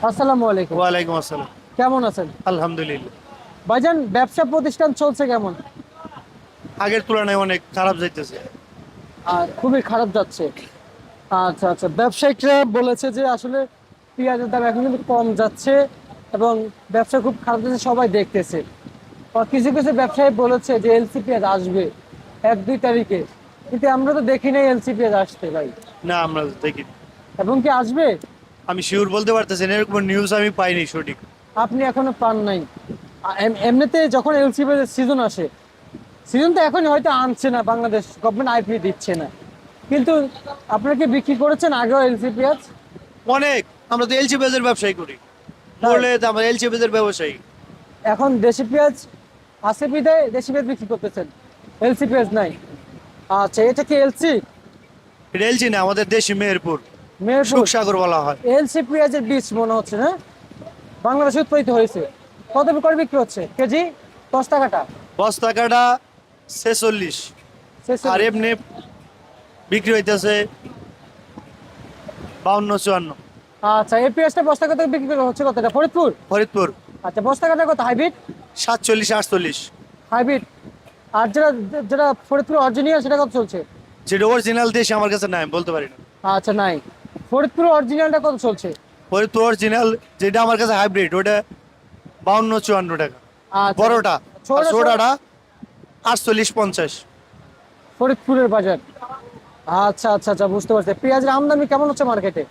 আসসালামু আলাইকুম। ওয়ালাইকুম আসসালাম। কেমন আছেন আলহামদুলিল্লাহ। ভাইজান? ব্যবসা প্রতিষ্ঠান চলছে কেমন? আগের তুলনায় অনেক খারাপ যাইতেছে। খুবই খারাপ যাচ্ছে। আচ্ছা আচ্ছা, ব্যবসায়িকরা বলেছে যে আসলে পেঁয়াজের দাম এখন কিন্তু কম যাচ্ছে এবং ব্যবসা খুব খারাপ যাচ্ছে, সবাই দেখতেছে। আর কিছু কিছু ব্যবসায়ী বলেছে যে এলসি পেঁয়াজ আসবে 1-2 তারিখে, কিন্তু আমরা তো দেখি নাই এলসি পেঁয়াজ আসতে ভাই। না, আমরা দেখি। এবং কি আসবে? আমি শিওর বলতে পারতেছি না, এরকম নিউজ আমি পাইনি সঠিক। আপনি এখনো পান নাই? এমনিতে যখন এলসি পেঁয়াজের সিজন আসে, সিজন তো এখন হয়তো আনছে না, বাংলাদেশ গভর্নমেন্ট আইপি দিচ্ছে না, কিন্তু আপনারা কি বিক্রি করেছেন আগেও এলসি পেঁয়াজ? অনেক। আমরা তো এলসি পেঁয়াজের ব্যবসায়ী করি, তাই বললে তো আমরা এলসি পেঁয়াজের ব্যবসায়ী। এখন দেশি পেঁয়াজ আছে বিধায় দেশি পেঁয়াজ বিক্রি করতেছেন, এলসি পেঁয়াজ নাই? আচ্ছা, এটা কি এলসি? এটা এলসি না, আমাদের দেশি মেহেরপুর মেহেরপুর। সুখসাগর বলা হয়। এলসি পেঁয়াজের বীজ মনে হচ্ছে না, বাংলাদেশে উৎপাদিত হয়েছে। কত করে বিক্রি হচ্ছে কেজি? 10 টাকাটা? বস্তা কাটা 46, আর এমনি বিক্রি হইতেছে 52-54। আচ্ছা, এই পেঁয়াজটা বস্তা কত বিক্রি হচ্ছে? কতটা ফরিদপুর? ফরিদপুর আচ্ছা, বস্তা কাটা কত হাইব্রিড? 47-48। হাইব্রিড। আর যেটা যেটা ফরিদপুর অরিজিনাল সেটা কত চলছে? যেটা অরিজিনাল দেশি আমার কাছে নাই, বলতে পারি না। আচ্ছা, নাই। ফরিদপুর অরিজিনালটা কত চলছে? ফরিদপুর অরিজিনাল যেটা আমার কাছে হাইব্রিড, ওটা 52-54 টাকা আচ্ছা, বড়টা। আর ছোটটা ছোটাটা 48-50। ফরিদপুরের বাজার। আচ্ছা আচ্ছা আচ্ছা, বুঝতে পারছি। পেঁয়াজের আমদানি কেমন হচ্ছে মার্কেটে?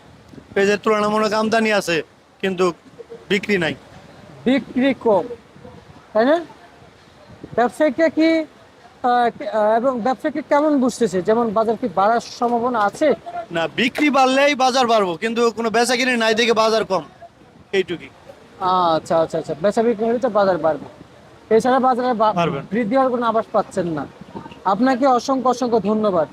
পেঁয়াজের তুলনামূলক আমদানি আছে, কিন্তু বিক্রি নাই। বিক্রি কম, তাই না? ব্যবসায়িকরা কি এবং ব্যবসায়িক কেমন বুঝতেছে, যেমন বাজার কি বাড়ার সম্ভাবনা আছে? না, বিক্রি বাড়লেই বাজার বাড়বো, কিন্তু কোনো বেচা কিনে নাই দেখে বাজার কম, এইটুকুই। আচ্ছা আচ্ছা আচ্ছা, বেচা বিক্রি হলে তো বাজার বাড়বে, এছাড়া বাজারে পারবেন। বৃদ্ধি হওয়ার কোনো আভাস পাচ্ছেন না। আপনাকে অসংখ্য অসংখ্য ধন্যবাদ।